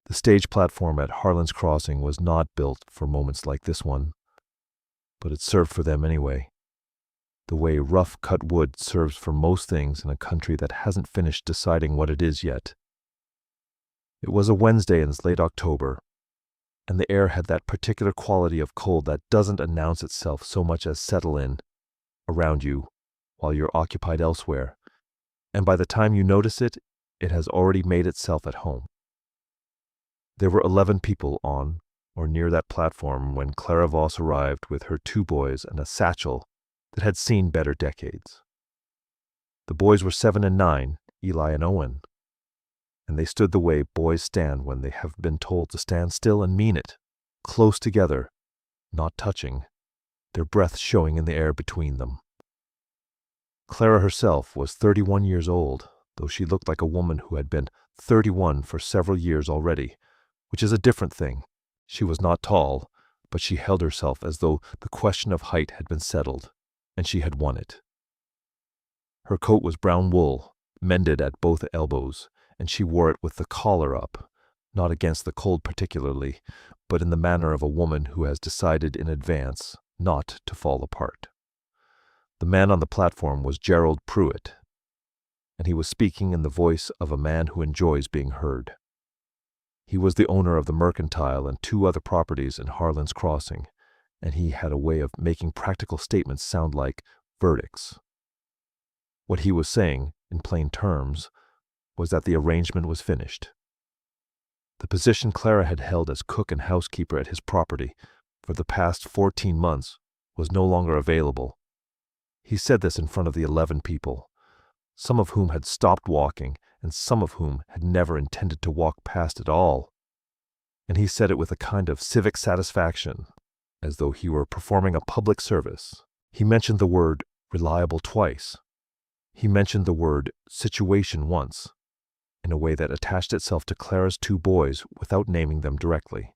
The stage platform at Harlan's Crossing was not built for moments like this one, but it served for them anyway, the way rough-cut wood serves for most things in a country that hasn't finished deciding what it is yet. It was a Wednesday in late October, and the air had that particular quality of cold that doesn't announce itself so much as settle in around you while you're occupied elsewhere, and by the time you notice it, it has already made itself at home. There were 11 people on or near that platform when Clara Voss arrived with her 2 boys and a satchel that had seen better decades. The boys were 7 and 9, Eli and Owen, and they stood the way boys stand when they have been told to stand still and mean it, close together, not touching, their breath showing in the air between them. Clara herself was 31 years old, though she looked like a woman who had been 31 for several years already, which is a different thing. She was not tall, but she held herself as though the question of height had been settled, and she had won it. Her coat was brown wool, mended at both elbows, and she wore it with the collar up, not against the cold particularly, but in the manner of a woman who has decided in advance not to fall apart. The man on the platform was Gerald Pruitt, and he was speaking in the voice of a man who enjoys being heard. He was the owner of the mercantile and 2 other properties in Harlan's Crossing, and he had a way of making practical statements sound like verdicts. What he was saying, in plain terms, was that the arrangement was finished. The position Clara had held as cook and housekeeper at his property for the past 14 months was no longer available. He said this in front of the 11 people, some of whom had stopped walking and some of whom had never intended to walk past at all. And he said it with a kind of civic satisfaction, as though he were performing a public service. He mentioned the word reliable twice. He mentioned the word situation once, in a way that attached itself to Clara's 2 boys without naming them directly.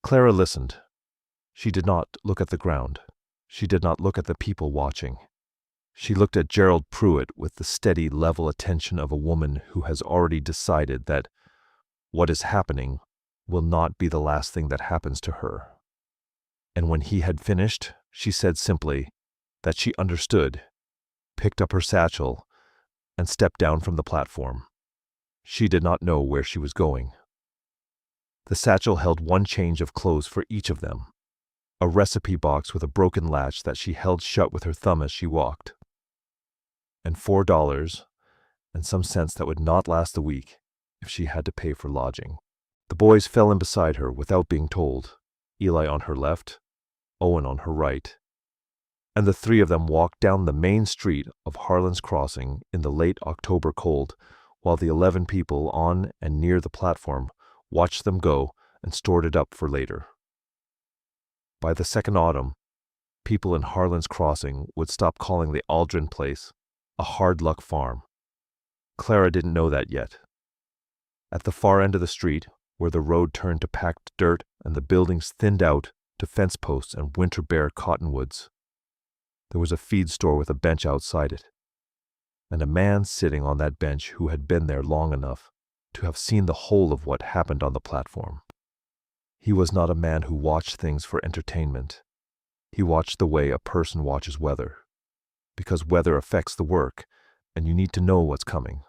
Clara listened. She did not look at the ground. She did not look at the people watching. She looked at Gerald Pruitt with the steady, level attention of a woman who has already decided that what is happening will not be the last thing that happens to her. And when he had finished, she said simply that she understood, picked up her satchel, and stepped down from the platform. She did not know where she was going. The satchel held 1 change of clothes for each of them, a recipe box with a broken latch that she held shut with her thumb as she walked, and $4 and some cents that would not last the week if she had to pay for lodging. The boys fell in beside her without being told, Eli on her left, Owen on her right, and the 3 of them walked down the main street of Harlan's Crossing in the late October cold, while the 11 people on and near the platform watched them go and stored it up for later. By the second autumn, people in Harlan's Crossing would stop calling the Aldren place a hard-luck farm. Clara didn't know that yet. At the far end of the street, where the road turned to packed dirt and the buildings thinned out to fence posts and winter-bare cottonwoods, there was a feed store with a bench outside it, and a man sitting on that bench who had been there long enough to have seen the whole of what happened on the platform. He was not a man who watched things for entertainment. He watched the way a person watches weather, because weather affects the work, and you need to know what's coming.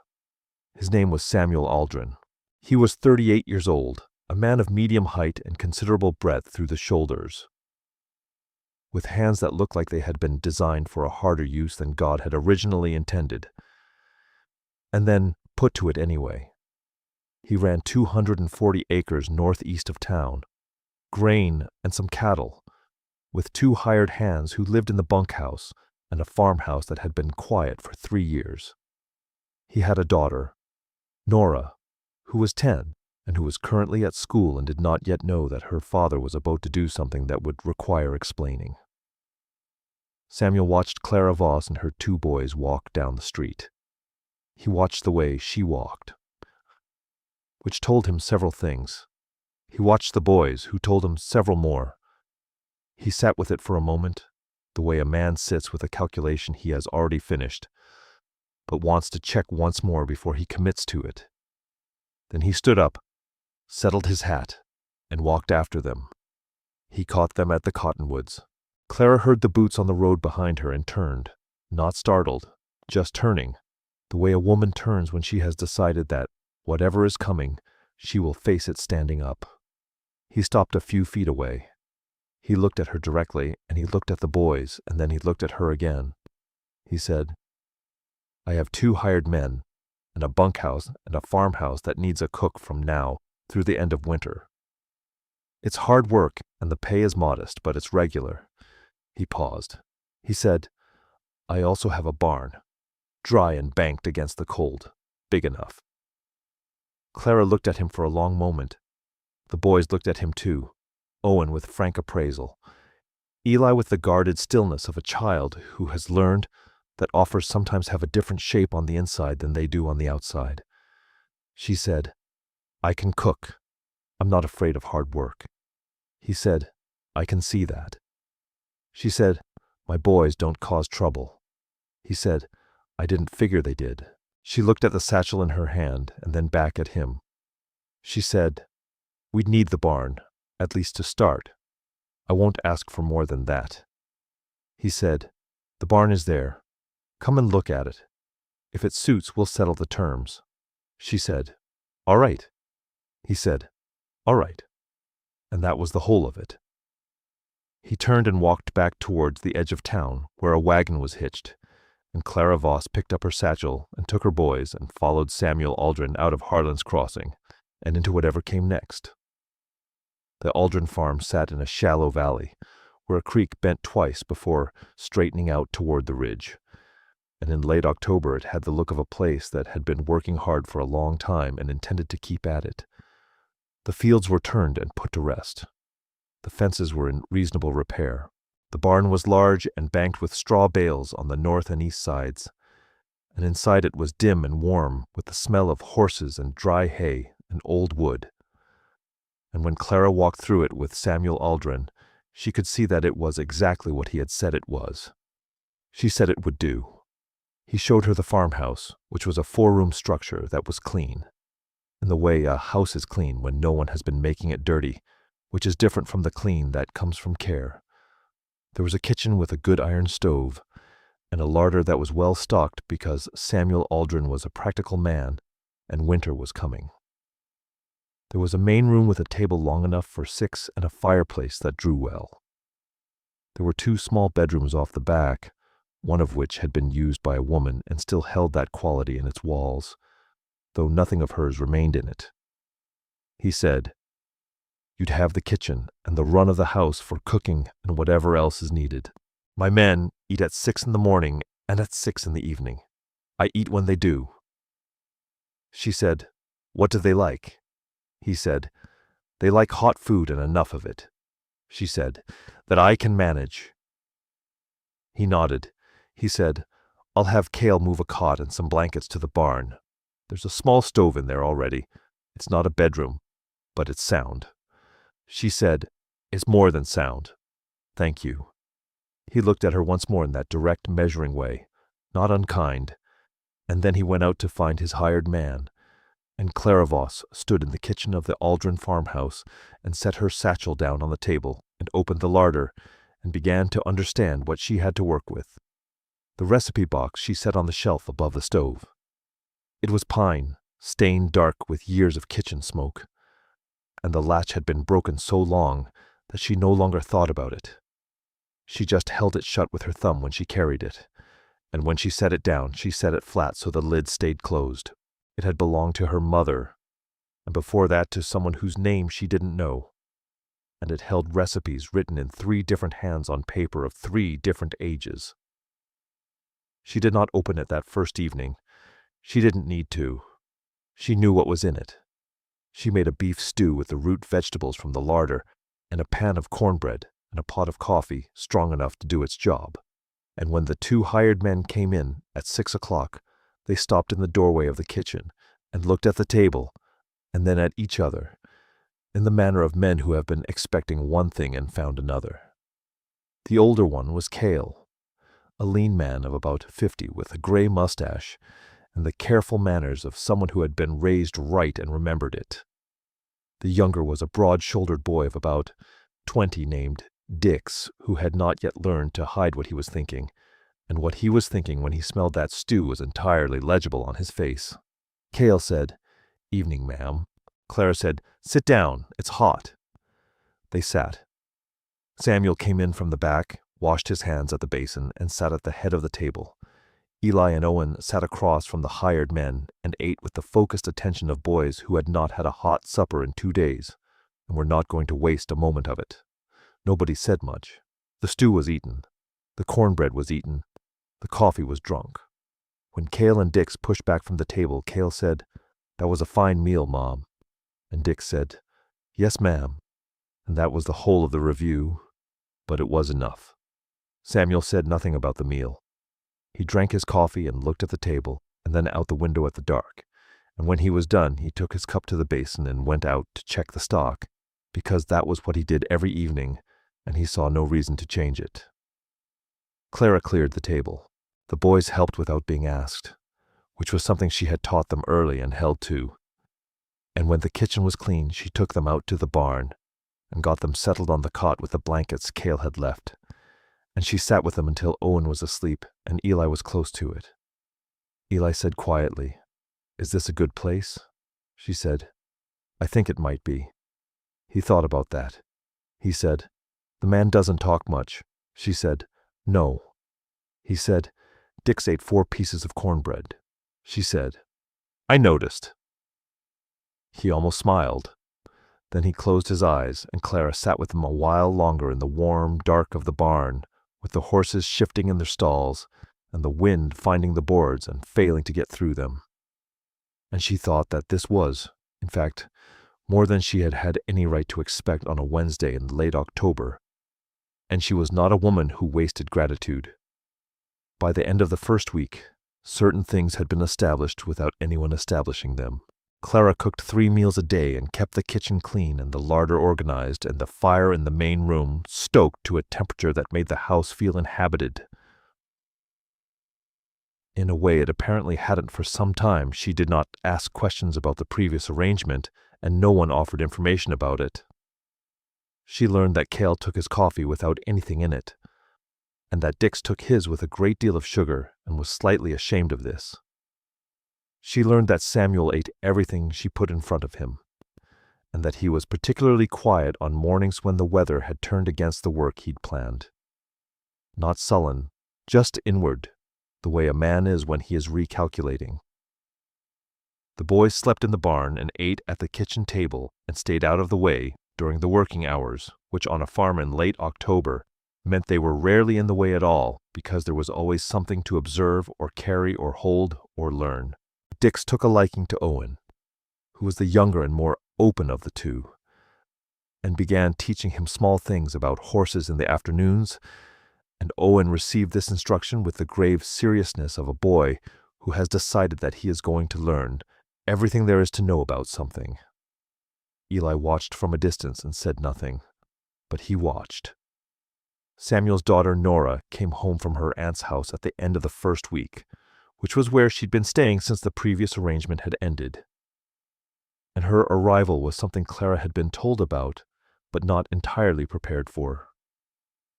His name was Samuel Aldren. He was 38 years old, a man of medium height and considerable breadth through the shoulders, with hands that looked like they had been designed for a harder use than God had originally intended, and then put to it anyway. He ran 240 acres northeast of town, grain and some cattle, with 2 hired hands who lived in the bunkhouse and a farmhouse that had been quiet for 3 years. He had a daughter, Nora, who was 10 and who was currently at school and did not yet know that her father was about to do something that would require explaining. Samuel watched Clara Voss and her 2 boys walk down the street. He watched the way she walked, which told him several things. He watched the boys, who told him several more. He sat with it for a moment, the way a man sits with a calculation he has already finished, but wants to check once more before he commits to it. Then he stood up, settled his hat, and walked after them. He caught them at the cottonwoods. Clara heard the boots on the road behind her and turned, not startled, just turning, the way a woman turns when she has decided that, whatever is coming, she will face it standing up. He stopped a few feet away. He looked at her directly, and he looked at the boys, and then he looked at her again. He said, "I have 2 hired men, and a bunkhouse and a farmhouse that needs a cook from now through the end of winter. It's hard work, and the pay is modest, but it's regular." He paused. He said, "I also have a barn, dry and banked against the cold, big enough." Clara looked at him for a long moment. The boys looked at him too, Owen with frank appraisal, Eli with the guarded stillness of a child who has learned that offers sometimes have a different shape on the inside than they do on the outside. She said, "I can cook. I'm not afraid of hard work." He said, "I can see that." She said, "My boys don't cause trouble." He said, "I didn't figure they did." She looked at the satchel in her hand and then back at him. She said, "We'd need the barn, at least to start. I won't ask for more than that." He said, "The barn is there. Come and look at it. If it suits, we'll settle the terms." She said, "All right." He said, "All right." And that was the whole of it. He turned and walked back towards the edge of town, where a wagon was hitched, and Clara Voss picked up her satchel and took her boys and followed Samuel Aldren out of Harlan's crossing and into whatever came next. The Aldren farm sat in a shallow valley, where a creek bent twice before straightening out toward the ridge, and in late October it had the look of a place that had been working hard for a long time and intended to keep at it. The fields were turned and put to rest. The fences were in reasonable repair. The barn was large and banked with straw bales on the north and east sides, and inside it was dim and warm with the smell of horses and dry hay and old wood. And when Clara walked through it with Samuel Aldren, she could see that it was exactly what he had said it was. She said it would do. He showed her the farmhouse, which was a 4-room structure that was clean, in the way a house is clean when no one has been making it dirty, which is different from the clean that comes from care. There was a kitchen with a good iron stove, and a larder that was well stocked because Samuel Aldren was a practical man, and winter was coming. There was a main room with a table long enough for 6 and a fireplace that drew well. There were 2 small bedrooms off the back, one of which had been used by a woman and still held that quality in its walls, though nothing of hers remained in it. He said, "You'd have the kitchen and the run of the house for cooking and whatever else is needed. My men eat at 6 in the morning and at 6 in the evening. I eat when they do." She said, "What do they like?" He said, "They like hot food and enough of it." She said, "That I can manage." He nodded. He said, "I'll have Cale move a cot and some blankets to the barn. There's a small stove in there already. It's not a bedroom, but it's sound." She said, "It's more than sound. Thank you." He looked at her once more in that direct, measuring way, not unkind, and then he went out to find his hired man, and Clara Voss stood in the kitchen of the Aldren farmhouse and set her satchel down on the table and opened the larder and began to understand what she had to work with. The recipe box she set on the shelf above the stove. It was pine, stained dark with years of kitchen smoke, and the latch had been broken so long that she no longer thought about it. She just held it shut with her thumb when she carried it, and when she set it down, she set it flat so the lid stayed closed. It had belonged to her mother, and before that to someone whose name she didn't know, and it held recipes written in 3 different hands on paper of 3 different ages. She did not open it that first evening. She didn't need to. She knew what was in it. She made a beef stew with the root vegetables from the larder, and a pan of cornbread, and a pot of coffee strong enough to do its job. And when the 2 hired men came in at 6 o'clock, they stopped in the doorway of the kitchen and looked at the table, and then at each other, in the manner of men who have been expecting one thing and found another. The older one was Cale, a lean man of about 50 with a gray mustache and the careful manners of someone who had been raised right and remembered it. The younger was a broad-shouldered boy of about 20 named Dix, who had not yet learned to hide what he was thinking, and what he was thinking when he smelled that stew was entirely legible on his face. Cale said, "Evening, ma'am." Clara said, "Sit down, it's hot." They sat. Samuel came in from the back, washed his hands at the basin, and sat at the head of the table. Eli and Owen sat across from the hired men and ate with the focused attention of boys who had not had a hot supper in 2 days and were not going to waste a moment of it. Nobody said much. The stew was eaten. The cornbread was eaten. The coffee was drunk. When Cale and Dix pushed back from the table, Cale said, "That was a fine meal, Mom." And Dix said, "Yes, ma'am." And that was the whole of the review, but it was enough. Samuel said nothing about the meal. He drank his coffee and looked at the table, and then out the window at the dark. And when he was done, he took his cup to the basin and went out to check the stock, because that was what he did every evening, and he saw no reason to change it. Clara cleared the table. The boys helped without being asked, which was something she had taught them early and held to. And when the kitchen was clean, she took them out to the barn and got them settled on the cot with the blankets Cale had left. And she sat with them until Owen was asleep and Eli was close to it. Eli said quietly, "Is this a good place?" She said, "I think it might be." He thought about that. He said, "The man doesn't talk much." She said, "No." He said, "Dix ate 4 pieces of cornbread." She said, "I noticed." He almost smiled. Then he closed his eyes, and Clara sat with him a while longer in the warm dark of the barn, with the horses shifting in their stalls, and the wind finding the boards and failing to get through them. And she thought that this was, in fact, more than she had had any right to expect on a Wednesday in late October. And she was not a woman who wasted gratitude. By the end of the first week, certain things had been established without anyone establishing them. Clara cooked 3 meals a day and kept the kitchen clean and the larder organized and the fire in the main room stoked to a temperature that made the house feel inhabited. In a way it apparently hadn't for some time. She did not ask questions about the previous arrangement, and no one offered information about it. She learned that Cale took his coffee without anything in it, and that Dix took his with a great deal of sugar and was slightly ashamed of this. She learned that Samuel ate everything she put in front of him, and that he was particularly quiet on mornings when the weather had turned against the work he'd planned. Not sullen, just inward, the way a man is when he is recalculating. The boys slept in the barn and ate at the kitchen table and stayed out of the way during the working hours, which on a farm in late October meant they were rarely in the way at all because there was always something to observe or carry or hold or learn. Dix took a liking to Owen, who was the younger and more open of the two, and began teaching him small things about horses in the afternoons, and Owen received this instruction with the grave seriousness of a boy who has decided that he is going to learn everything there is to know about something. Eli watched from a distance and said nothing, but he watched. Samuel's daughter Nora came home from her aunt's house at the end of the first week, which was where she'd been staying since the previous arrangement had ended. And her arrival was something Clara had been told about, but not entirely prepared for.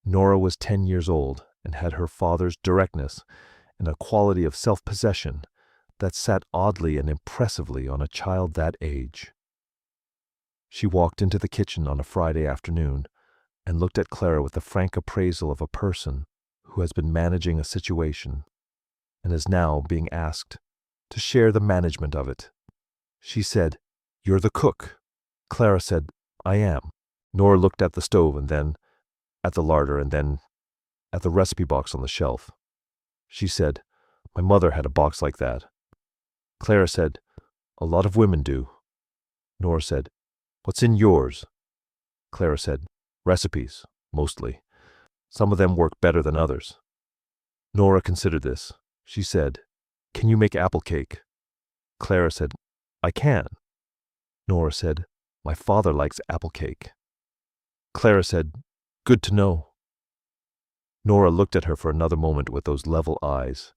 Nora was 10 years old and had her father's directness and a quality of self-possession that sat oddly and impressively on a child that age. She walked into the kitchen on a Friday afternoon and looked at Clara with the frank appraisal of a person who has been managing a situation and is now being asked to share the management of it. She said, "You're the cook." Clara said, "I am." Nora looked at the stove and then at the larder and then at the recipe box on the shelf. She said, "My mother had a box like that." Clara said, "A lot of women do." Nora said, "What's in yours?" Clara said, "Recipes, mostly. Some of them work better than others." Nora considered this. She said, "Can you make apple cake?" Clara said, "I can." Nora said, "My father likes apple cake." Clara said, "Good to know." Nora looked at her for another moment with those level eyes,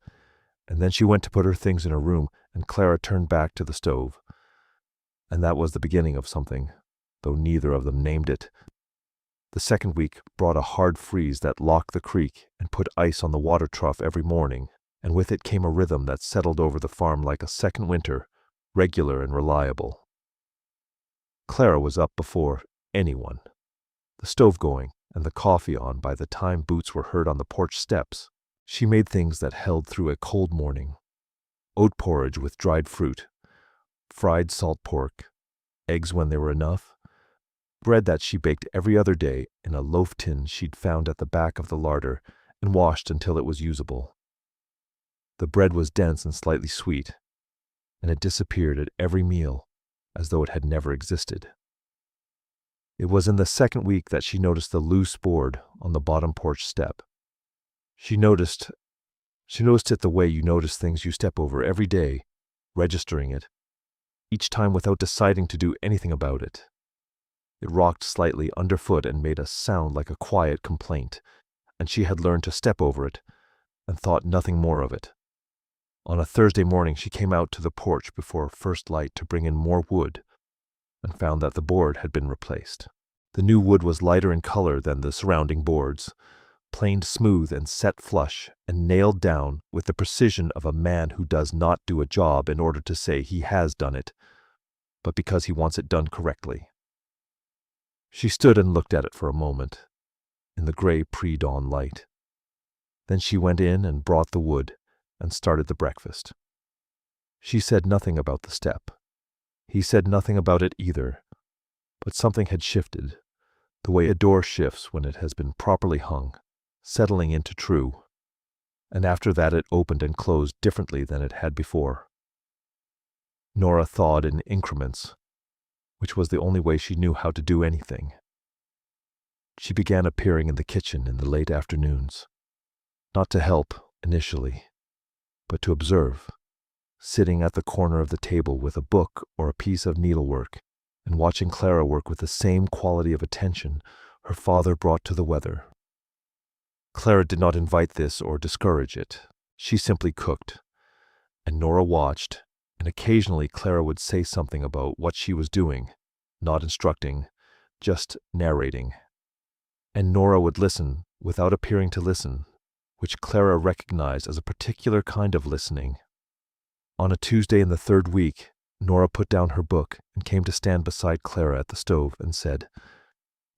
and then she went to put her things in her room, and Clara turned back to the stove. And that was the beginning of something. though neither of them named it. The second week brought a hard freeze that locked the creek and put ice on the water trough every morning, and with it came a rhythm that settled over the farm like a second winter, regular and reliable. Clara was up before anyone, the stove going and the coffee on by the time boots were heard on the porch steps. She made things that held through a cold morning: oat porridge with dried fruit, fried salt pork, eggs when there were enough, bread that she baked every other day in a loaf tin she'd found at the back of the larder and washed until it was usable. The bread was dense and slightly sweet, and it disappeared at every meal as though it had never existed. It was in the second week that she noticed the loose board on the bottom porch step. She noticed it the way you notice things you step over every day, registering it, each time without deciding to do anything about it. It rocked slightly underfoot and made a sound like a quiet complaint, and she had learned to step over it and thought nothing more of it. On a Thursday morning she came out to the porch before first light to bring in more wood, and found that the board had been replaced. The new wood was lighter in color than the surrounding boards, planed smooth and set flush, and nailed down with the precision of a man who does not do a job in order to say he has done it, but because he wants it done correctly. She stood and looked at it for a moment, in the gray pre-dawn light. Then she went in and brought the wood and started the breakfast. She said nothing about the step. He said nothing about it either, but something had shifted, the way a door shifts when it has been properly hung, settling into true, and after that it opened and closed differently than it had before. Nora thawed in increments, which was the only way she knew how to do anything. She began appearing in the kitchen in the late afternoons, not to help initially, but to observe, sitting at the corner of the table with a book or a piece of needlework, and watching Clara work with the same quality of attention her father brought to the weather. Clara did not invite this or discourage it. She simply cooked, and Nora watched, and occasionally Clara would say something about what she was doing, not instructing, just narrating. And Nora would listen without appearing to listen, which Clara recognized as a particular kind of listening. On a Tuesday in the third week, Nora put down her book and came to stand beside Clara at the stove and said,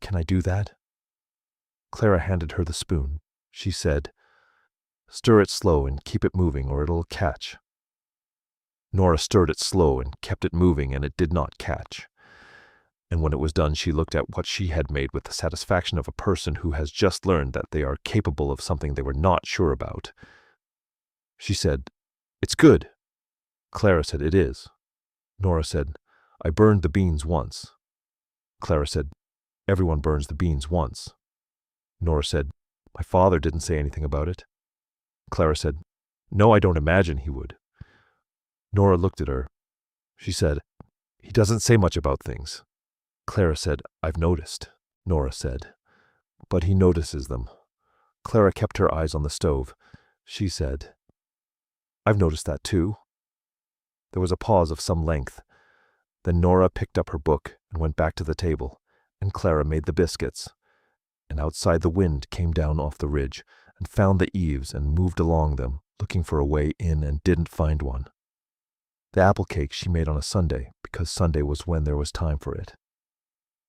"Can I do that?" Clara handed her the spoon. She said, "Stir it slow and keep it moving or it'll catch." Nora stirred it slow and kept it moving, and it did not catch. And when it was done, she looked at what she had made with the satisfaction of a person who has just learned that they are capable of something they were not sure about. She said, "It's good." Clara said, "It is." Nora said, "I burned the beans once." Clara said, "Everyone burns the beans once." Nora said, "My father didn't say anything about it." Clara said, "No, I don't imagine he would." Nora looked at her. She said, "He doesn't say much about things." Clara said, "I've noticed." Nora said, "But he notices them." Clara kept her eyes on the stove. She said, "I've noticed that too." There was a pause of some length. Then Nora picked up her book and went back to the table, and Clara made the biscuits. And outside the wind came down off the ridge and found the eaves and moved along them, looking for a way in and didn't find one. The apple cake she made on a Sunday, because Sunday was when there was time for it.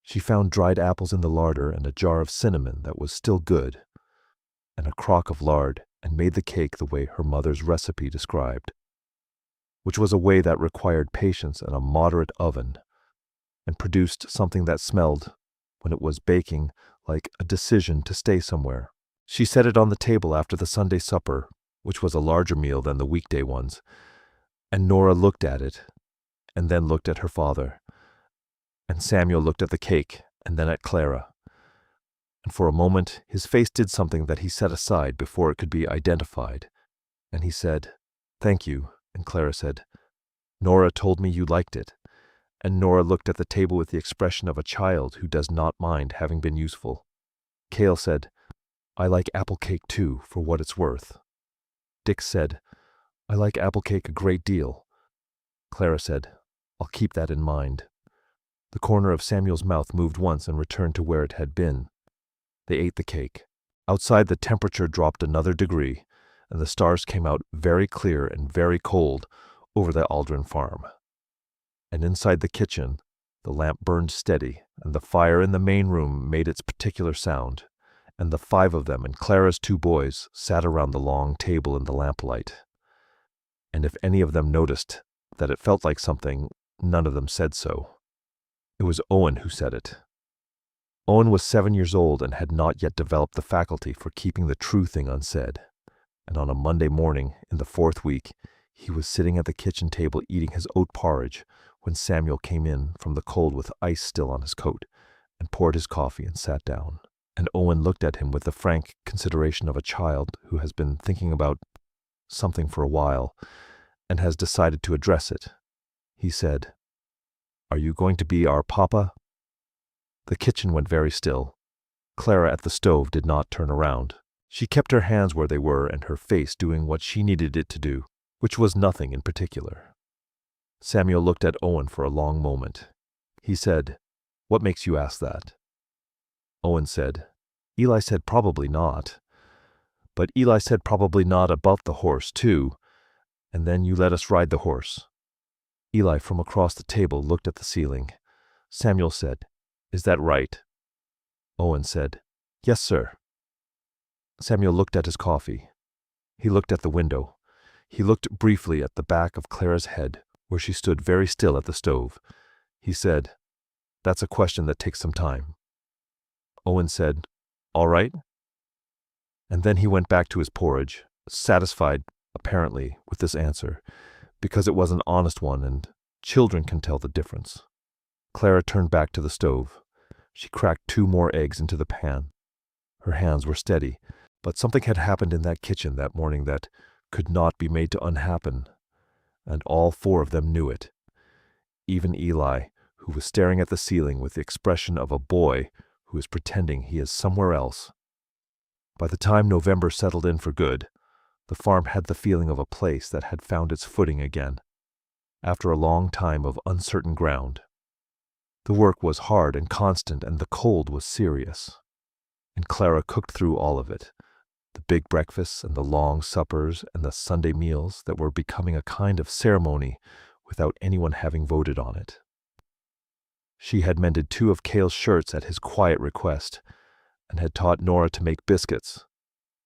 She found dried apples in the larder and a jar of cinnamon that was still good, and a crock of lard, and made the cake the way her mother's recipe described, which was a way that required patience and a moderate oven, and produced something that smelled, when it was baking, like a decision to stay somewhere. She set it on the table after the Sunday supper, which was a larger meal than the weekday ones, and Nora looked at it, and then looked at her father, and Samuel looked at the cake, and then at Clara. And for a moment his face did something that he set aside before it could be identified, and he said, "Thank you," and Clara said, "Nora told me you liked it," and Nora looked at the table with the expression of a child who does not mind having been useful. Cale said, "I like apple cake too, for what it's worth." Dick said, "I like apple cake a great deal." Clara said, "I'll keep that in mind." The corner of Samuel's mouth moved once and returned to where it had been. They ate the cake. Outside, the temperature dropped another degree, and the stars came out very clear and very cold over the Aldren farm. And inside the kitchen, the lamp burned steady, and the fire in the main room made its particular sound, and the 5 of them and Clara's 2 boys sat around the long table in the lamplight. And if any of them noticed that it felt like something, none of them said so. It was Owen who said it. Owen was 7 years old and had not yet developed the faculty for keeping the true thing unsaid. And on a Monday morning in the 4th week, he was sitting at the kitchen table eating his oat porridge when Samuel came in from the cold with ice still on his coat and poured his coffee and sat down. And Owen looked at him with the frank consideration of a child who has been thinking about something for a while and has decided to address it. He said, "Are you going to be our papa?" The kitchen went very still. Clara at the stove did not turn around. She kept her hands where they were and her face doing what she needed it to do, which was nothing in particular. Samuel looked at Owen for a long moment. He said, "What makes you ask that?" Owen said, "Eli said probably not. But Eli said probably not about the horse, too. And then you let us ride the horse." Eli from across the table looked at the ceiling. Samuel said, "Is that right?" Owen said, "Yes, sir." Samuel looked at his coffee. He looked at the window. He looked briefly at the back of Clara's head, where she stood very still at the stove. He said, "That's a question that takes some time." Owen said, "All right." And then he went back to his porridge, satisfied, apparently, with this answer, because it was an honest one and children can tell the difference. Clara turned back to the stove. She cracked 2 more eggs into the pan. Her hands were steady, but something had happened in that kitchen that morning that could not be made to unhappen, and all 4 of them knew it. Even Eli, who was staring at the ceiling with the expression of a boy who is pretending he is somewhere else. By the time November settled in for good, the farm had the feeling of a place that had found its footing again, after a long time of uncertain ground. The work was hard and constant, and the cold was serious. And Clara cooked through all of it, the big breakfasts and the long suppers and the Sunday meals that were becoming a kind of ceremony without anyone having voted on it. She had mended 2 of Cale's shirts at his quiet request, and had taught Nora to make biscuits,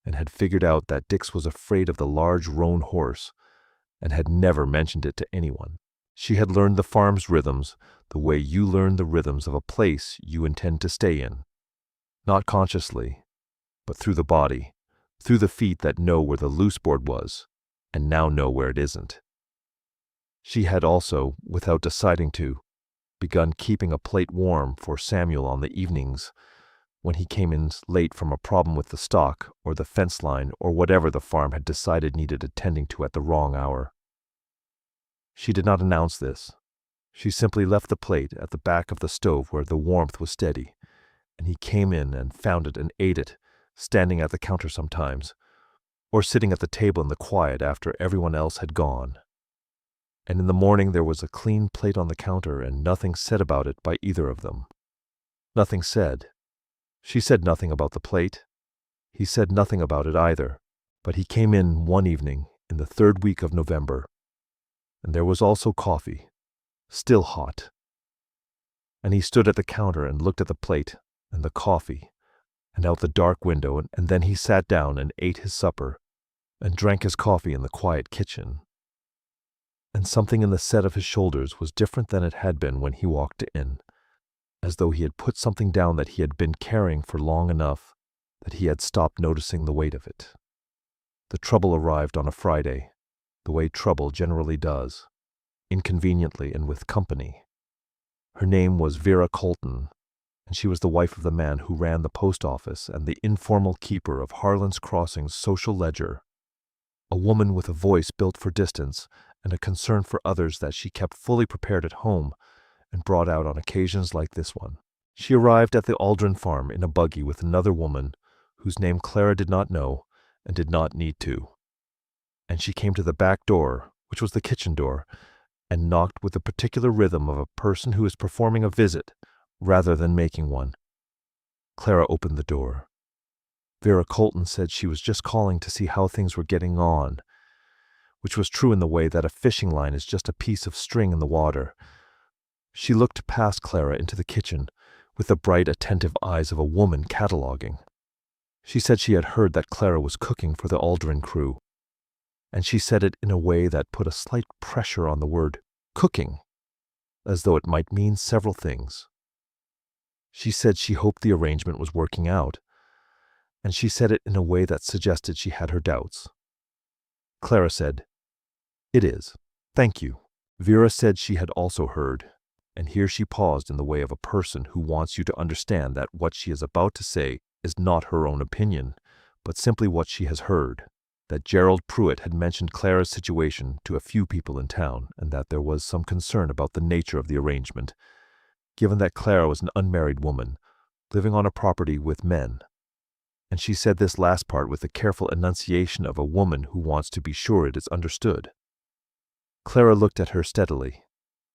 and had figured out that Dix was afraid of the large roan horse, and had never mentioned it to anyone. She had learned the farm's rhythms the way you learn the rhythms of a place you intend to stay in, not consciously, but through the body, through the feet that know where the loose board was, and now know where it isn't. She had also, without deciding to, begun keeping a plate warm for Samuel on the evenings when he came in late from a problem with the stock or the fence line or whatever the farm had decided needed attending to at the wrong hour. She did not announce this. She simply left the plate at the back of the stove where the warmth was steady, and he came in and found it and ate it, standing at the counter sometimes, or sitting at the table in the quiet after everyone else had gone. And in the morning there was a clean plate on the counter and nothing said about it by either of them. Nothing said. She said nothing about the plate. He said nothing about it either, but he came in one evening in the 3rd week of November, and there was also coffee, still hot. And he stood at the counter and looked at the plate and the coffee and out the dark window, and then he sat down and ate his supper and drank his coffee in the quiet kitchen. And something in the set of his shoulders was different than it had been when he walked in, as though he had put something down that he had been carrying for long enough that he had stopped noticing the weight of it. The trouble arrived on a Friday, the way trouble generally does, inconveniently and with company. Her name was Vera Colton, and she was the wife of the man who ran the post office and the informal keeper of Harlan's Crossing's social ledger, a woman with a voice built for distance and a concern for others that she kept fully prepared at home and brought out on occasions like this one. She arrived at the Aldren farm in a buggy with another woman whose name Clara did not know and did not need to. And she came to the back door, which was the kitchen door, and knocked with the particular rhythm of a person who is performing a visit rather than making one. Clara opened the door. Vera Colton said she was just calling to see how things were getting on, which was true in the way that a fishing line is just a piece of string in the water. She looked past Clara into the kitchen with the bright, attentive eyes of a woman cataloging. She said she had heard that Clara was cooking for the Aldren crew, and she said it in a way that put a slight pressure on the word cooking, as though it might mean several things. She said she hoped the arrangement was working out, and she said it in a way that suggested she had her doubts. Clara said, "It is. Thank you." Vera said she had also heard, and here she paused in the way of a person who wants you to understand that what she is about to say is not her own opinion, but simply what she has heard, that Gerald Pruitt had mentioned Clara's situation to a few people in town, and that there was some concern about the nature of the arrangement, given that Clara was an unmarried woman, living on a property with men. And she said this last part with the careful enunciation of a woman who wants to be sure it is understood. Clara looked at her steadily.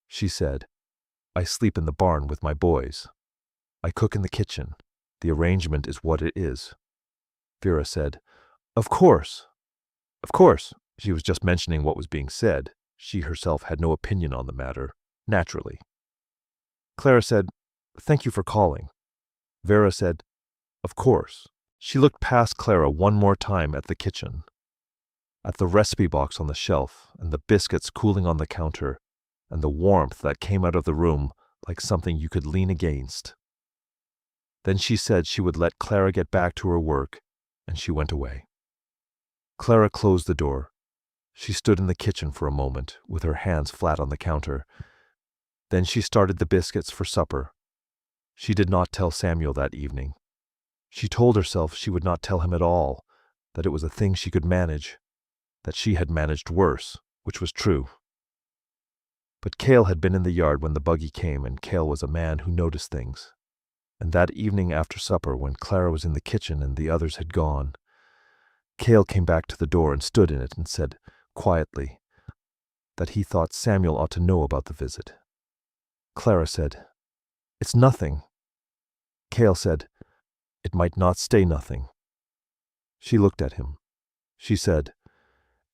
She said, "I sleep in the barn with my boys. I cook in the kitchen. The arrangement is what it is." Vera said, Of course. Of course." She was just mentioning what was being said. She herself had no opinion on the matter, naturally. Clara said, "Thank you for calling." Vera said, "Of course." She looked past Clara one more time at the kitchen, at the recipe box on the shelf, and the biscuits cooling on the counter, and the warmth that came out of the room like something you could lean against. Then she said she would let Clara get back to her work, and she went away. Clara closed the door. She stood in the kitchen for a moment, with her hands flat on the counter. Then she started the biscuits for supper. She did not tell Samuel that evening. She told herself she would not tell him at all, that it was a thing she could manage, that she had managed worse, which was true. But Cale had been in the yard when the buggy came, and Cale was a man who noticed things. And that evening after supper, when Clara was in the kitchen and the others had gone, Cale came back to the door and stood in it and said, quietly, that he thought Samuel ought to know about the visit. Clara said, "It's nothing." Cale said, "It might not stay nothing." She looked at him. She said,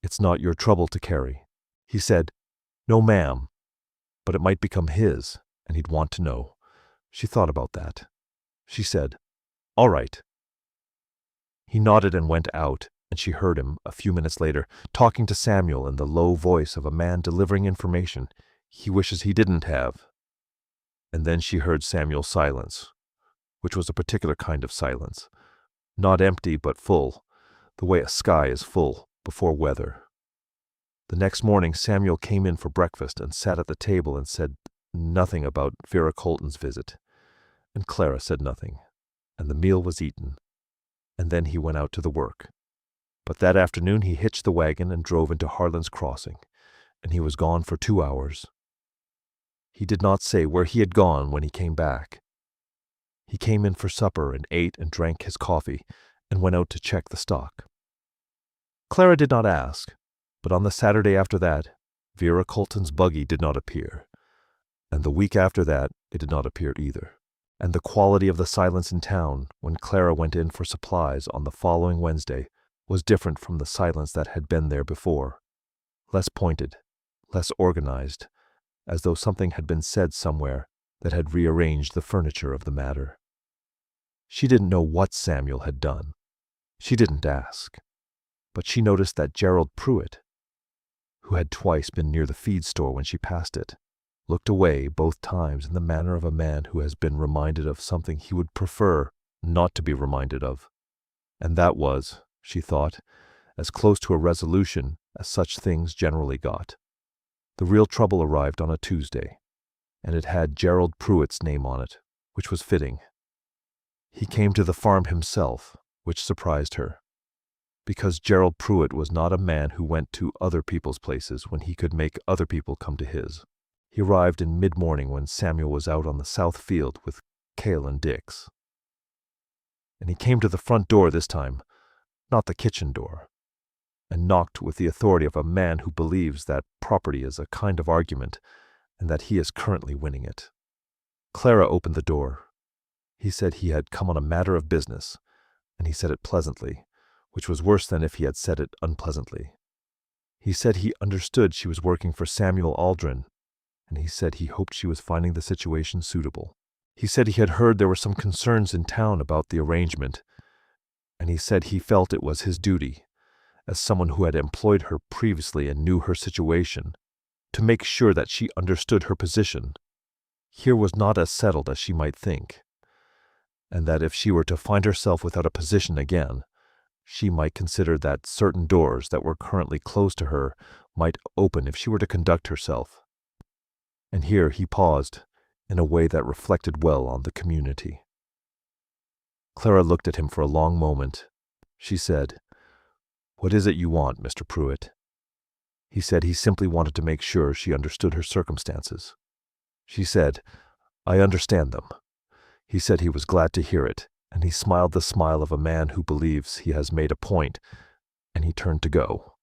"It's not your trouble to carry." He said, "No, ma'am, but it might become his, and he'd want to know." She thought about that. She said, "All right." He nodded and went out, and she heard him, a few minutes later, talking to Samuel in the low voice of a man delivering information he wishes he didn't have. And then she heard Samuel's silence, which was a particular kind of silence, not empty but full, the way a sky is full before weather. The next morning Samuel came in for breakfast and sat at the table and said nothing about Vera Colton's visit, and Clara said nothing, and the meal was eaten, and then he went out to the work. But that afternoon he hitched the wagon and drove into Harlan's crossing, and he was gone for 2 hours. He did not say where he had gone when he came back. He came in for supper and ate and drank his coffee and went out to check the stock. Clara did not ask, but on the Saturday after that, Vera Colton's buggy did not appear, and the week after that it did not appear either. And the quality of the silence in town when Clara went in for supplies on the following Wednesday was different from the silence that had been there before, less pointed, less organized, as though something had been said somewhere that had rearranged the furniture of the matter. She didn't know what Samuel had done. She didn't ask. But she noticed that Gerald Pruitt, who had twice been near the feed store when she passed it, looked away both times in the manner of a man who has been reminded of something he would prefer not to be reminded of. And that was, she thought, as close to a resolution as such things generally got. The real trouble arrived on a Tuesday, and it had Gerald Pruitt's name on it, which was fitting. He came to the farm himself, which surprised her, because Gerald Pruitt was not a man who went to other people's places when he could make other people come to his. He arrived in mid-morning when Samuel was out on the south field with Cale and Dix. And he came to the front door this time, not the kitchen door. and knocked with the authority of a man who believes that property is a kind of argument and that he is currently winning it. Clara opened the door. He said he had come on a matter of business, and he said it pleasantly, which was worse than if he had said it unpleasantly. He said he understood she was working for Samuel Aldren, and he said he hoped she was finding the situation suitable. He said he had heard there were some concerns in town about the arrangement, and he said he felt it was his duty, as someone who had employed her previously and knew her situation, to make sure that she understood her position here was not as settled as she might think, and that if she were to find herself without a position again, she might consider that certain doors that were currently closed to her might open if she were to conduct herself. And here he paused, in a way that reflected well on the community. Clara looked at him for a long moment. She said, "What is it you want, Mr. Pruitt?" He said he simply wanted to make sure she understood her circumstances. She said, "I understand them." He said he was glad to hear it, and he smiled the smile of a man who believes he has made a point, and he turned to go.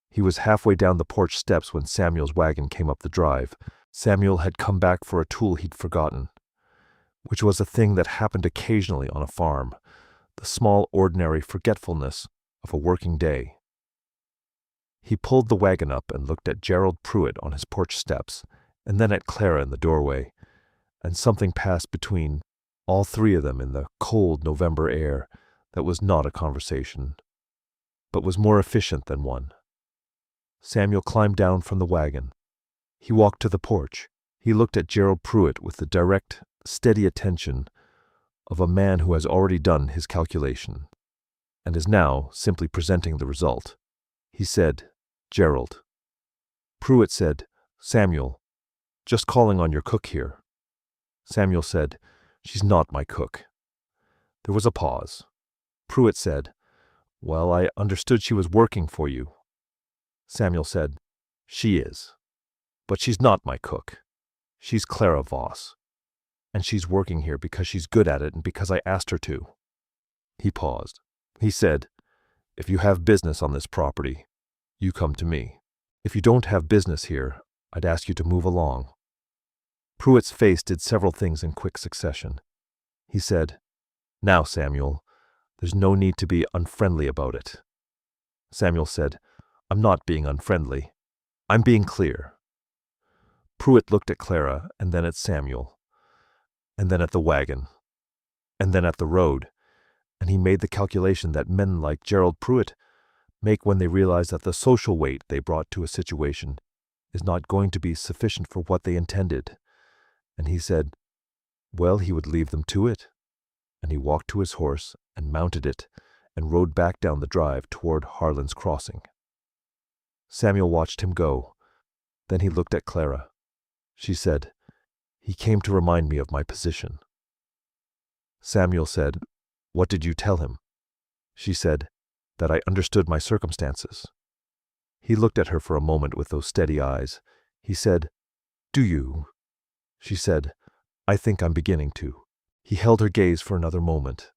He was halfway down the porch steps when Samuel's wagon came up the drive. Samuel had come back for a tool he'd forgotten, which was a thing that happened occasionally on a farm, the small ordinary forgetfulness of a working day. He pulled the wagon up and looked at Gerald Pruitt on his porch steps, and then at Clara in the doorway, and something passed between all three of them in the cold November air that was not a conversation, but was more efficient than one. Samuel climbed down from the wagon. He walked to the porch. He looked at Gerald Pruitt with the direct, steady attention of a man who has already done his calculation, and is now simply presenting the result. He said, "Gerald." Pruitt said, "Samuel, just calling on your cook here." Samuel said, "She's not my cook." There was a pause. Pruitt said, "Well, I understood she was working for you." Samuel said, "She is. But she's not my cook. She's Clara Voss. And she's working here because she's good at it and because I asked her to." He paused. He said, "If you have business on this property, you come to me. If you don't have business here, I'd ask you to move along." Pruitt's face did several things in quick succession. He said, "Now, Samuel, there's no need to be unfriendly about it." Samuel said, "I'm not being unfriendly. I'm being clear." Pruitt looked at Clara, and then at Samuel, and then at the wagon, and then at the road, and he made the calculation that men like Gerald Pruitt make when they realize that the social weight they brought to a situation is not going to be sufficient for what they intended. And he said, well, he would leave them to it. And he walked to his horse and mounted it and rode back down the drive toward Harlan's crossing. Samuel watched him go. Then he looked at Clara. She said, "He came to remind me of my position." Samuel said, "What did you tell him?" She said, "That I understood my circumstances." He looked at her for a moment with those steady eyes. He said, "Do you?" She said, "I think I'm beginning to." He held her gaze for another moment,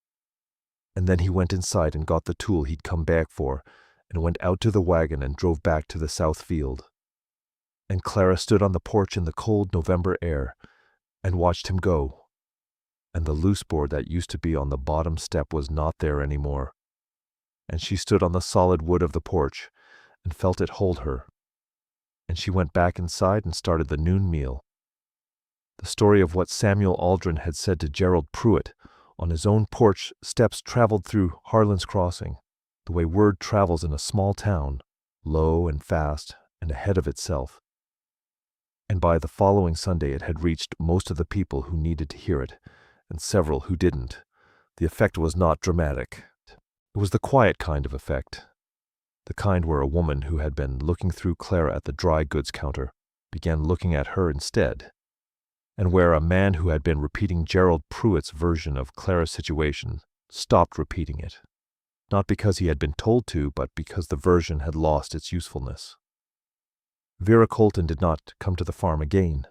and then he went inside and got the tool he'd come back for and went out to the wagon and drove back to the south field. And Clara stood on the porch in the cold November air and watched him go. And the loose board that used to be on the bottom step was not there anymore. And she stood on the solid wood of the porch and felt it hold her. And she went back inside and started the noon meal. The story of what Samuel Aldren had said to Gerald Pruitt on his own porch steps traveled through Harlan's crossing, the way word travels in a small town, low and fast and ahead of itself. And by the following Sunday it had reached most of the people who needed to hear it, and several who didn't. The effect was not dramatic. It was the quiet kind of effect, the kind where a woman who had been looking through Clara at the dry goods counter began looking at her instead, and where a man who had been repeating Gerald Pruitt's version of Clara's situation stopped repeating it, not because he had been told to, but because the version had lost its usefulness. Vera Colton did not come to the farm again.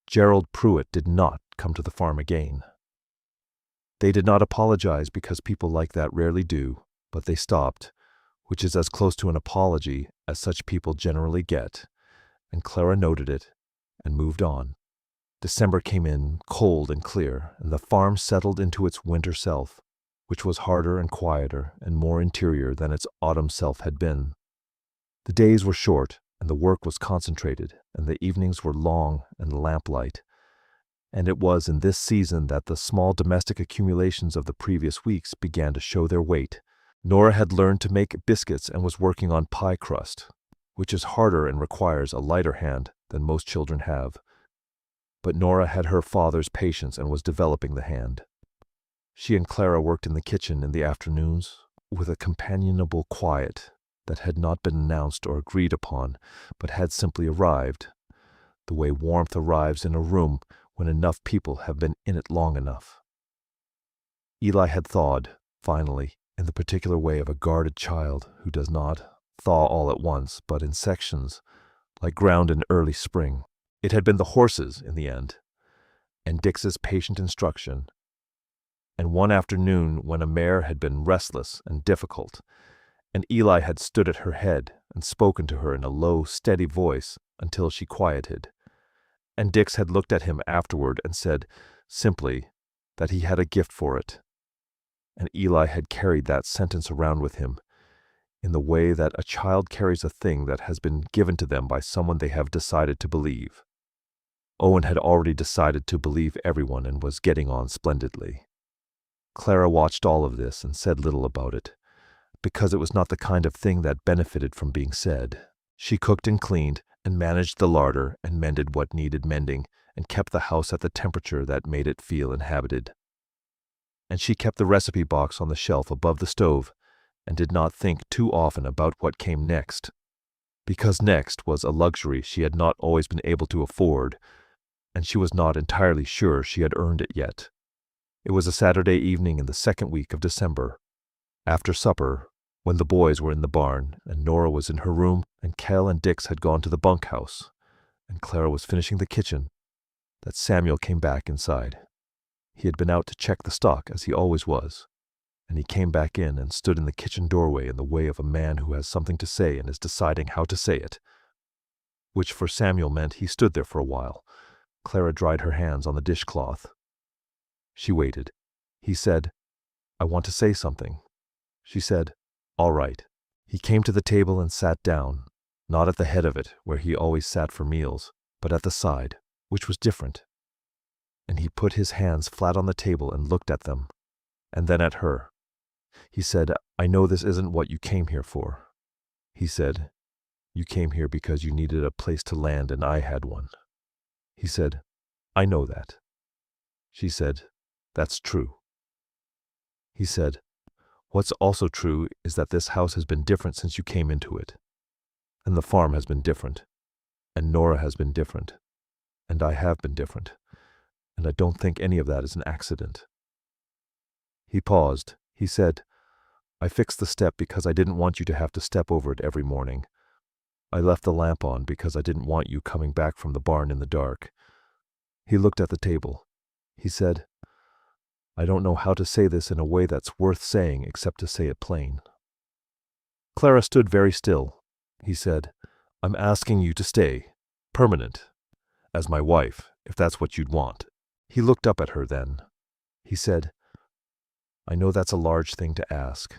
Gerald Pruitt did not come to the farm again. They did not apologize because people like that rarely do, but they stopped, which is as close to an apology as such people generally get, and Clara noted it and moved on. December came in cold and clear, and the farm settled into its winter self, which was harder and quieter and more interior than its autumn self had been. The days were short, and the work was concentrated, and the evenings were long and lamplight. And it was in this season that the small domestic accumulations of the previous weeks began to show their weight. Nora had learned to make biscuits and was working on pie crust, which is harder and requires a lighter hand than most children have. But Nora had her father's patience and was developing the hand. She and Clara worked in the kitchen in the afternoons with a companionable quiet that had not been announced or agreed upon, but had simply arrived, the way warmth arrives in a room when enough people have been in it long enough. Eli had thawed, finally, in the particular way of a guarded child who does not thaw all at once, but in sections, like ground in early spring. It had been the horses, in the end, and Dix's patient instruction, and one afternoon when a mare had been restless and difficult, and Eli had stood at her head and spoken to her in a low, steady voice until she quieted, and Dix had looked at him afterward and said, simply, that he had a gift for it, and Eli had carried that sentence around with him, in the way that a child carries a thing that has been given to them by someone they have decided to believe. Owen had already decided to believe everyone and was getting on splendidly. Clara watched all of this and said little about it, because it was not the kind of thing that benefited from being said. She cooked and cleaned and managed the larder and mended what needed mending and kept the house at the temperature that made it feel inhabited. And she kept the recipe box on the shelf above the stove and did not think too often about what came next, because next was a luxury she had not always been able to afford, and she was not entirely sure she had earned it yet. It was a Saturday evening in the second week of December, after supper, when the boys were in the barn, and Nora was in her room, and Kel and Dix had gone to the bunkhouse, and Clara was finishing the kitchen, that Samuel came back inside. He had been out to check the stock, as he always was, and he came back in and stood in the kitchen doorway in the way of a man who has something to say and is deciding how to say it, which for Samuel meant he stood there for a while. Clara dried her hands on the dishcloth. She waited. He said, "I want to say something." She said, "All right." He came to the table and sat down, not at the head of it, where he always sat for meals, but at the side, which was different. And he put his hands flat on the table and looked at them, and then at her. He said, "I know this isn't what you came here for." He said, "You came here because you needed a place to land and I had one." He said, "I know that." She said, "That's true." He said, "What's also true is that this house has been different since you came into it, and the farm has been different, and Nora has been different, and I have been different, and I don't think any of that is an accident." He paused. He said, "I fixed the step because I didn't want you to have to step over it every morning. I left the lamp on because I didn't want you coming back from the barn in the dark." He looked at the table. He said, "I don't know how to say this in a way that's worth saying except to say it plain." Clara stood very still. He said, "I'm asking you to stay, permanent, as my wife, if that's what you'd want." He looked up at her then. He said, "I know that's a large thing to ask,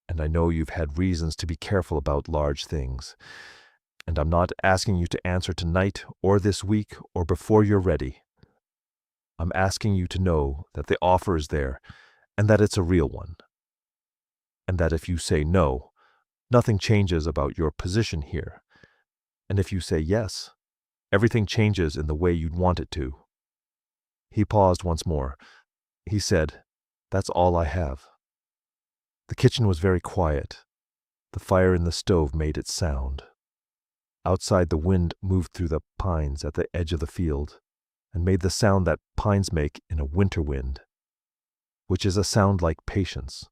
and I know you've had reasons to be careful about large things, and I'm not asking you to answer tonight or this week or before you're ready. I'm asking you to know that the offer is there and that it's a real one, and that if you say no, nothing changes about your position here, and if you say yes, everything changes in the way you'd want it to." He paused once more. He said, "That's all I have." The kitchen was very quiet. The fire in the stove made its sound. Outside, the wind moved through the pines at the edge of the field and made the sound that pines make in a winter wind, which is a sound like patience.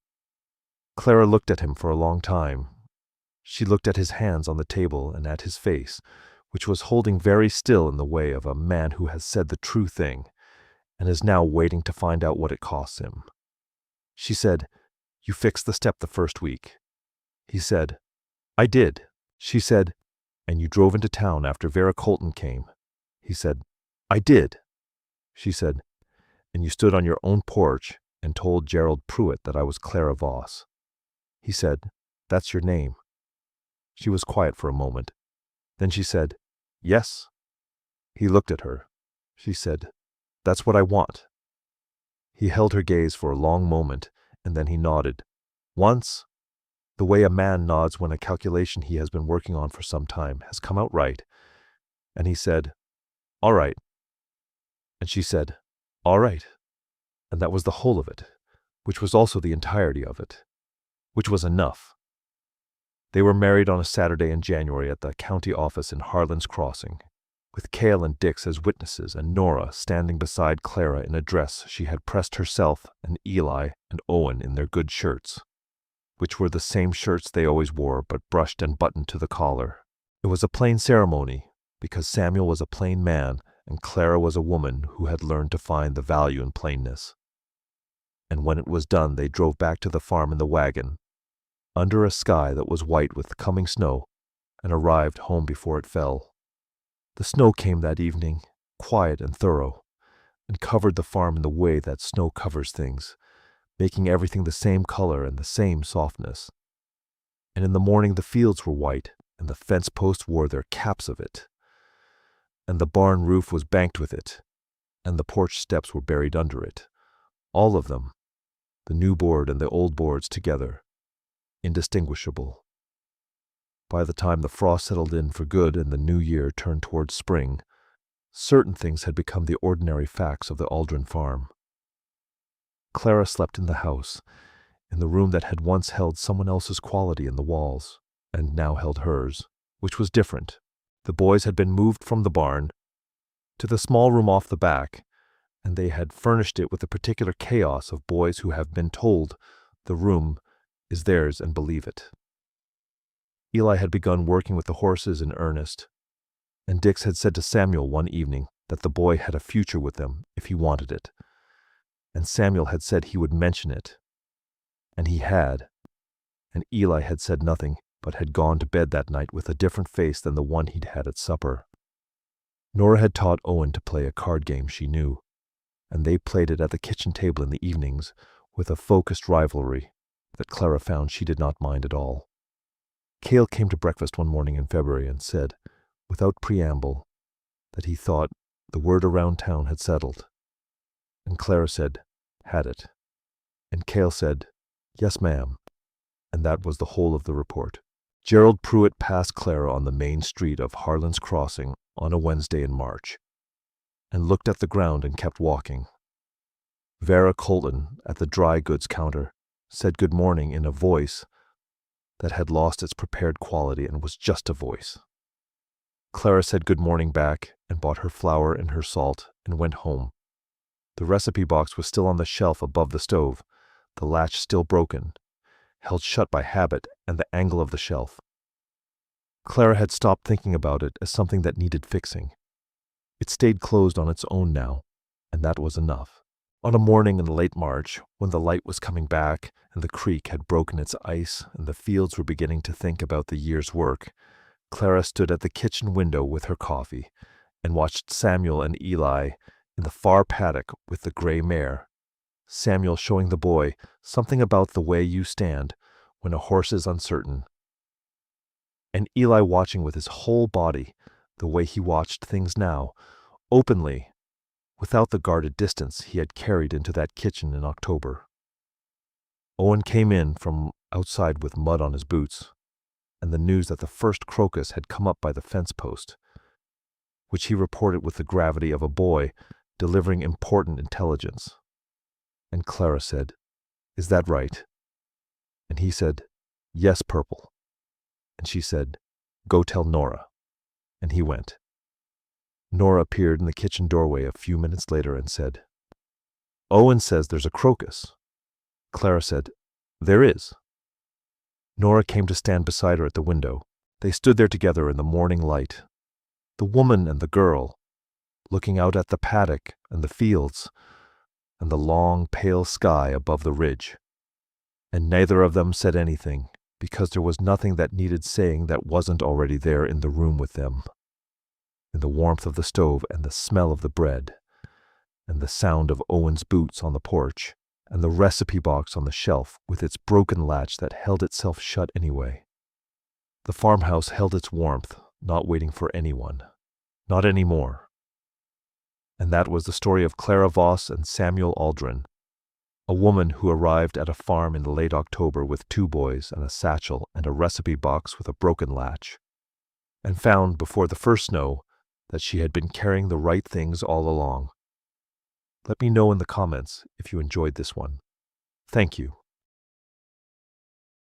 Clara looked at him for a long time. She looked at his hands on the table and at his face, which was holding very still in the way of a man who has said the true thing and is now waiting to find out what it costs him. She said, "You fixed the step the first week. He said, I did. She said, and you drove into town after Vera Colton came. He said, I did. She said, and you stood on your own porch and told Gerald Pruitt that I was Clara Voss. He said, that's your name. She was quiet for a moment. Then she said, yes. He looked at her. She said, that's what I want. He held her gaze for a long moment, and then he nodded. Once, the way a man nods when a calculation he has been working on for some time has come out right, and he said, all right. And she said, all right. And that was the whole of it, which was also the entirety of it, which was enough. They were married on a Saturday in January at the county office in Harlan's Crossing, with Cale and Dix as witnesses and Nora standing beside Clara in a dress she had pressed herself, and Eli and Owen in their good shirts, which were the same shirts they always wore but brushed and buttoned to the collar. It was a plain ceremony, because Samuel was a plain man and Clara was a woman who had learned to find the value in plainness. And when it was done, they drove back to the farm in the wagon, under a sky that was white with coming snow, and arrived home before it fell. The snow came that evening, quiet and thorough, and covered the farm in the way that snow covers things, making everything the same color and the same softness. And in the morning the fields were white, and the fence posts wore their caps of it, and the barn roof was banked with it, and the porch steps were buried under it, all of them, the new board and the old boards together, indistinguishable. By the time the frost settled in for good and the new year turned towards spring, certain things had become the ordinary facts of the Aldren farm. Clara slept in the house, in the room that had once held someone else's quality in the walls, and now held hers, which was different. The boys had been moved from the barn to the small room off the back, and they had furnished it with a particular chaos of boys who have been told the room is theirs and believe it. Eli had begun working with the horses in earnest, and Dix had said to Samuel one evening that the boy had a future with them if he wanted it, and Samuel had said he would mention it, and he had, and Eli had said nothing, but had gone to bed that night with a different face than the one he'd had at supper. Nora had taught Owen to play a card game she knew, and they played it at the kitchen table in the evenings with a focused rivalry that Clara found she did not mind at all. Cale came to breakfast one morning in February and said, without preamble, that he thought the word around town had settled. And Clara said, had it? And Cale said, yes, ma'am. And that was the whole of the report. Gerald Pruitt passed Clara on the main street of Harlan's Crossing on a Wednesday in March, and looked at the ground and kept walking. Vera Colton, at the dry goods counter, said good morning in a voice that had lost its prepared quality and was just a voice. Clara said good morning back and bought her flour and her salt and went home. The recipe box was still on the shelf above the stove, the latch still broken, held shut by habit and the angle of the shelf. Clara had stopped thinking about it as something that needed fixing. It stayed closed on its own now, and that was enough. On a morning in late March, when the light was coming back and the creek had broken its ice and the fields were beginning to think about the year's work, Clara stood at the kitchen window with her coffee and watched Samuel and Eli in the far paddock with the gray mare, Samuel showing the boy something about the way you stand when a horse is uncertain, and Eli watching with his whole body the way he watched things now, openly, without the guarded distance he had carried into that kitchen in October. Owen came in from outside with mud on his boots, and the news that the first crocus had come up by the fence post, which he reported with the gravity of a boy delivering important intelligence. And Clara said, is that right? And he said, yes, Purple. And she said, go tell Nora. And he went. Nora appeared in the kitchen doorway a few minutes later and said, Owen says there's a crocus. Clara said, there is. Nora came to stand beside her at the window. They stood there together in the morning light, the woman and the girl, looking out at the paddock and the fields and the long, pale sky above the ridge. And neither of them said anything, because there was nothing that needed saying that wasn't already there in the room with them. In the warmth of the stove and the smell of the bread, and the sound of Owen's boots on the porch, and the recipe box on the shelf with its broken latch that held itself shut anyway. The farmhouse held its warmth, not waiting for anyone. Not anymore. And that was the story of Clara Voss and Samuel Aldren, a woman who arrived at a farm in late October with 2 boys and a satchel and a recipe box with a broken latch, and found before the first snow that she had been carrying the right things all along. Let me know in the comments if you enjoyed this one. Thank you.